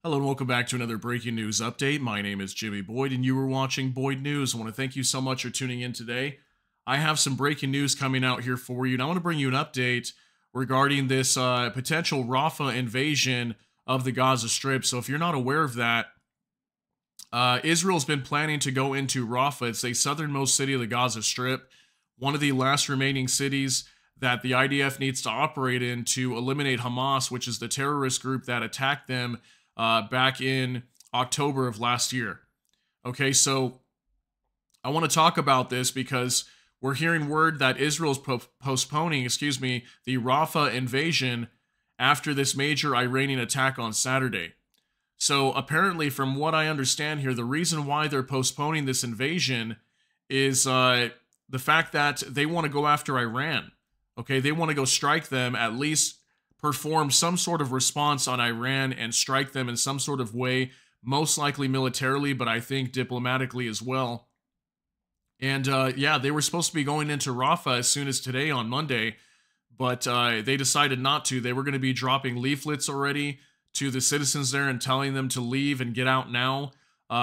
Hello and welcome back to another breaking news update. My name is Jimmy Boyd and you are watching Boyd News. I want to thank you so much for tuning in today. I have some breaking news coming out here for you, and I want to bring you an update regarding this potential Rafah invasion of the Gaza Strip. So if you're not aware of that, Israel's been planning to go into Rafah. It's the southernmost city of the Gaza Strip, one of the last remaining cities that the IDF needs to operate in to eliminate Hamas, which is the terrorist group that attacked them back in October of last year. Okay, so I want to talk about this because we're hearing word that Israel's postponing, the Rafah invasion after this major Iranian attack on Saturday. So apparently, from what I understand here, the reason why they're postponing this invasion is the fact that they want to go after Iran. Okay, they want to go strike them, at least perform some sort of response on Iran and strike them in some sort of way, most likely militarily, but I think diplomatically as well. And yeah, they were supposed to be going into Rafah as soon as today on Monday, but they decided not to. They were going to be dropping leaflets already to the citizens there and telling them to leave and get out now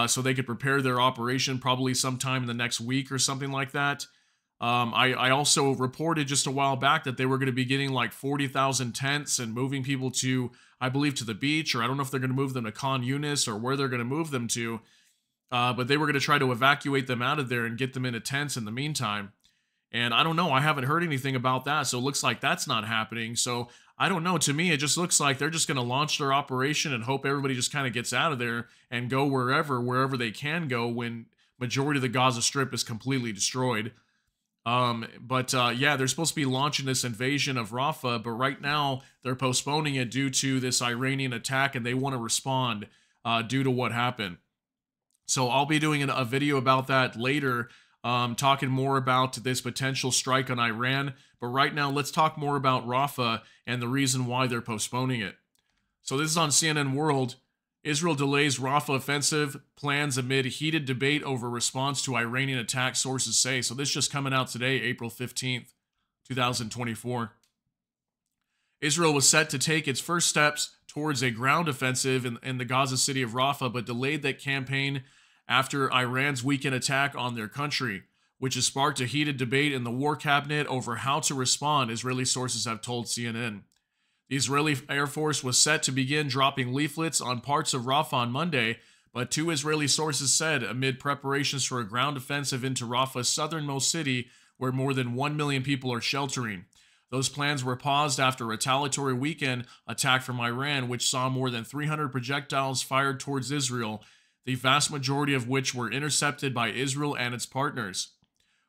so they could prepare their operation probably sometime in the next week or something like that. I also reported just a while back that they were going to be getting like 40,000 tents and moving people to, I believe, to the beach, or I don't know if they're going to move them to Khan Yunis or where they're going to move them to, but they were going to try to evacuate them out of there and get them into tents in the meantime. And I don't know, I haven't heard anything about that, so it looks like that's not happening. So I don't know, to me it just looks like they're just going to launch their operation and hope everybody just kind of gets out of there and go wherever they can go when majority of the Gaza Strip is completely destroyed. Yeah, they're supposed to be launching this invasion of Rafah, but right now they're postponing it due to this Iranian attack, and they want to respond due to what happened. So I'll be doing a video about that later, talking more about this potential strike on Iran. But right now, let's talk more about Rafah and the reason why they're postponing it. So this is on CNN World. Israel delays Rafah offensive plans amid heated debate over response to Iranian attack, sources say. So this just coming out today, April 15th, 2024. Israel was set to take its first steps towards a ground offensive in the Gaza city of Rafah, but delayed that campaign after Iran's weekend attack on their country, which has sparked a heated debate in the war cabinet over how to respond, Israeli sources have told CNN. The Israeli Air Force was set to begin dropping leaflets on parts of Rafah on Monday, but two Israeli sources said amid preparations for a ground offensive into Rafah's southernmost city, where more than 1 million people are sheltering. Those plans were paused after a retaliatory weekend attack from Iran, which saw more than 300 projectiles fired towards Israel, the vast majority of which were intercepted by Israel and its partners.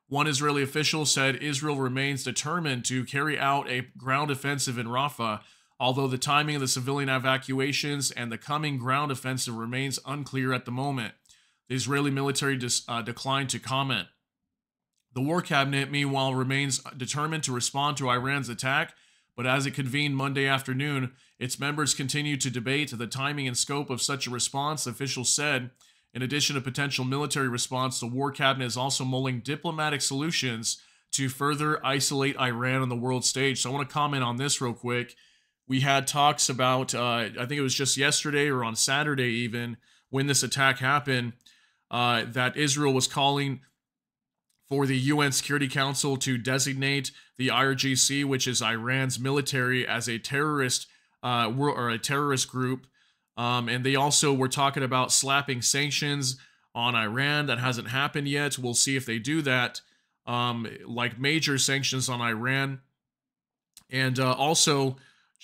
One Israeli official said Israel remains determined to carry out a ground offensive in Rafah, although the timing of the civilian evacuations and the coming ground offensive remains unclear at the moment. The Israeli military declined to comment. The war cabinet, meanwhile, remains determined to respond to Iran's attack, but as it convened Monday afternoon, its members continue to debate the timing and scope of such a response, officials said. In addition to potential military response, the war cabinet is also mulling diplomatic solutions to further isolate Iran on the world stage. So I want to comment on this real quick. We had talks about, I think it was just yesterday or on Saturday even, when this attack happened, that Israel was calling for the UN Security Council to designate the IRGC, which is Iran's military, as a terrorist or a terrorist group. And they also were talking about slapping sanctions on Iran. That hasn't happened yet. We'll see if they do that, like major sanctions on Iran. And also,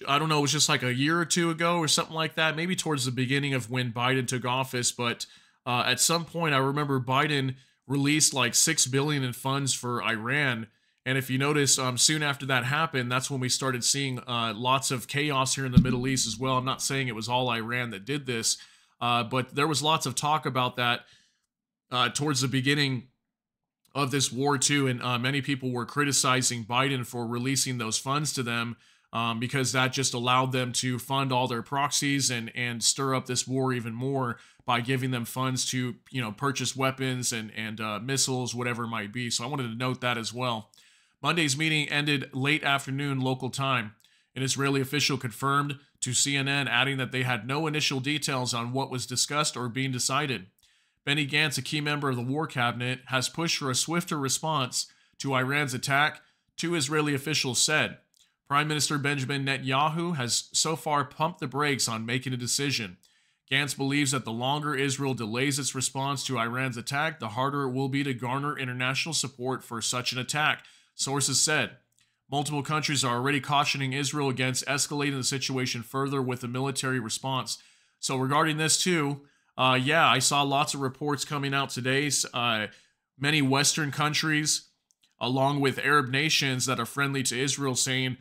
I don't know, it was just like a year or two ago or something like that, maybe towards the beginning of when Biden took office. But at some point, I remember Biden released like $6 billion in funds for Iran. And if you notice, soon after that happened, that's when we started seeing lots of chaos here in the Middle East as well. I'm not saying it was all Iran that did this, but there was lots of talk about that towards the beginning of this war too. And many people were criticizing Biden for releasing those funds to them because that just allowed them to fund all their proxies and stir up this war even more by giving them funds to, purchase weapons and missiles, whatever it might be. So I wanted to note that as well. Monday's meeting ended late afternoon local time. An Israeli official confirmed to CNN, adding that they had no initial details on what was discussed or being decided. Benny Gantz, a key member of the War Cabinet, has pushed for a swifter response to Iran's attack, two Israeli officials said. Prime Minister Benjamin Netanyahu has so far pumped the brakes on making a decision. Gantz believes that the longer Israel delays its response to Iran's attack, the harder it will be to garner international support for such an attack, sources said. Multiple countries are already cautioning Israel against escalating the situation further with a military response. So regarding this too, I saw lots of reports coming out today. Many Western countries, along with Arab nations that are friendly to Israel, saying,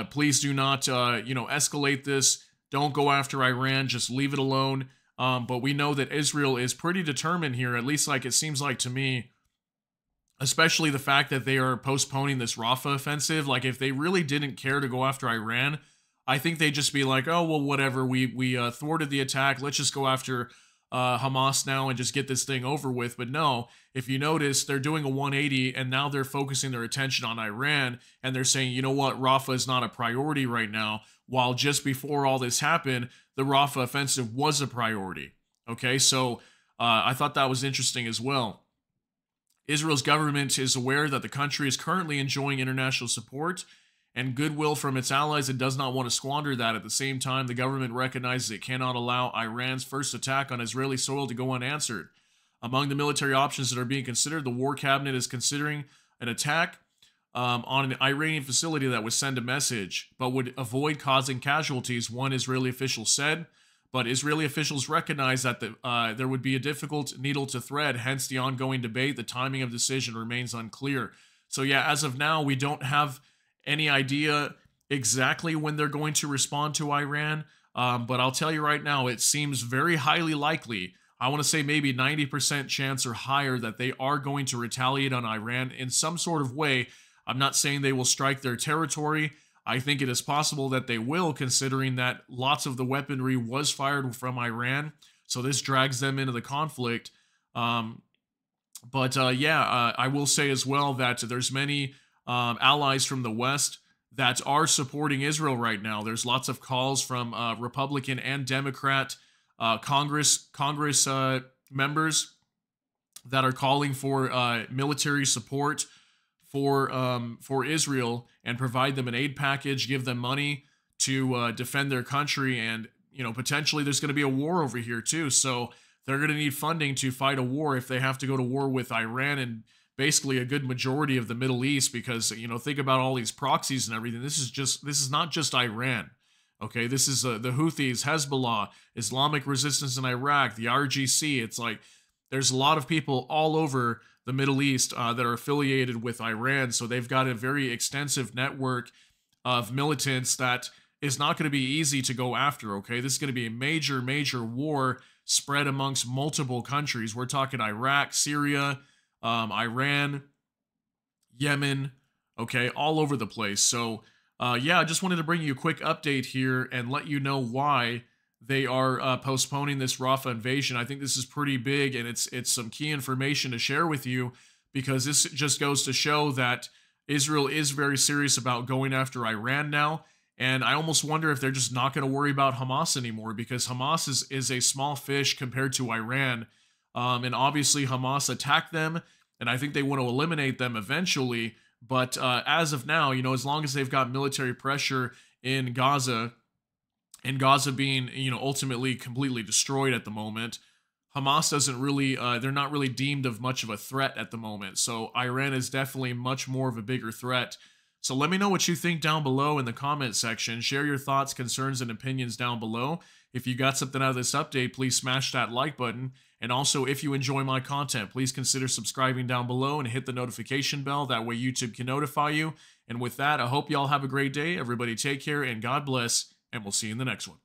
please do not, escalate this. Don't go after Iran. Just leave it alone. But we know that Israel is pretty determined here, at least like it seems like to me, especially the fact that they are postponing this Rafah offensive. Like, if they really didn't care to go after Iran, I think they'd just be like, oh, well, whatever. We thwarted the attack. Let's just go after Hamas now and just get this thing over with. But no, if you notice, they're doing a 180 and now they're focusing their attention on Iran, and they're saying, you know what, Rafah is not a priority right now, while just before all this happened, the Rafah offensive was a priority. Okay, so I thought that was interesting as well. Israel's government is aware that the country is currently enjoying international support and goodwill from its allies and does not want to squander that. At the same time, the government recognizes it cannot allow Iran's first attack on Israeli soil to go unanswered. Among the military options that are being considered, the War Cabinet is considering an attack on an Iranian facility that would send a message, but would avoid causing casualties, one Israeli official said. But Israeli officials recognize that there would be a difficult needle to thread, hence the ongoing debate. The timing of decision remains unclear. So yeah, as of now, we don't have any idea exactly when they're going to respond to Iran. But I'll tell you right now, it seems very highly likely. I want to say maybe 90% chance or higher that they are going to retaliate on Iran in some sort of way. I'm not saying they will strike their territory. I think it is possible that they will, considering that lots of the weaponry was fired from Iran. So this drags them into the conflict. I will say as well that there's many allies from the West that are supporting Israel right now. There's lots of calls from Republican and Democrat Congress members that are calling for military support for Israel and provide them an aid package, give them money to defend their country, and potentially there's going to be a war over here too. So they're going to need funding to fight a war if they have to go to war with Iran and basically a good majority of the Middle East, because think about all these proxies and everything. This is not just Iran. Okay, this is the Houthis, Hezbollah, Islamic Resistance in Iraq, the RGC. It's like there's a lot of people all over the Middle East that are affiliated with Iran. So they've got a very extensive network of militants that is not going to be easy to go after, okay? This is going to be a major, major war spread amongst multiple countries. We're talking Iraq, Syria, Iran, Yemen, okay, all over the place. So, I just wanted to bring you a quick update here and let you know why they are postponing this Rafah invasion. I think this is pretty big, and it's some key information to share with you, because this just goes to show that Israel is very serious about going after Iran now. And I almost wonder if they're just not going to worry about Hamas anymore, because Hamas is a small fish compared to Iran. And obviously Hamas attacked them, and I think they want to eliminate them eventually. But as of now, as long as they've got military pressure in Gaza, and Gaza being, ultimately completely destroyed at the moment, Hamas doesn't really, they're not really deemed of much of a threat at the moment. So Iran is definitely much more of a bigger threat. So let me know what you think down below in the comment section. Share your thoughts, concerns, and opinions down below. If you got something out of this update, please smash that like button. And also, if you enjoy my content, please consider subscribing down below and hit the notification bell. That way YouTube can notify you. And with that, I hope y'all have a great day. Everybody take care and God bless. And we'll see you in the next one.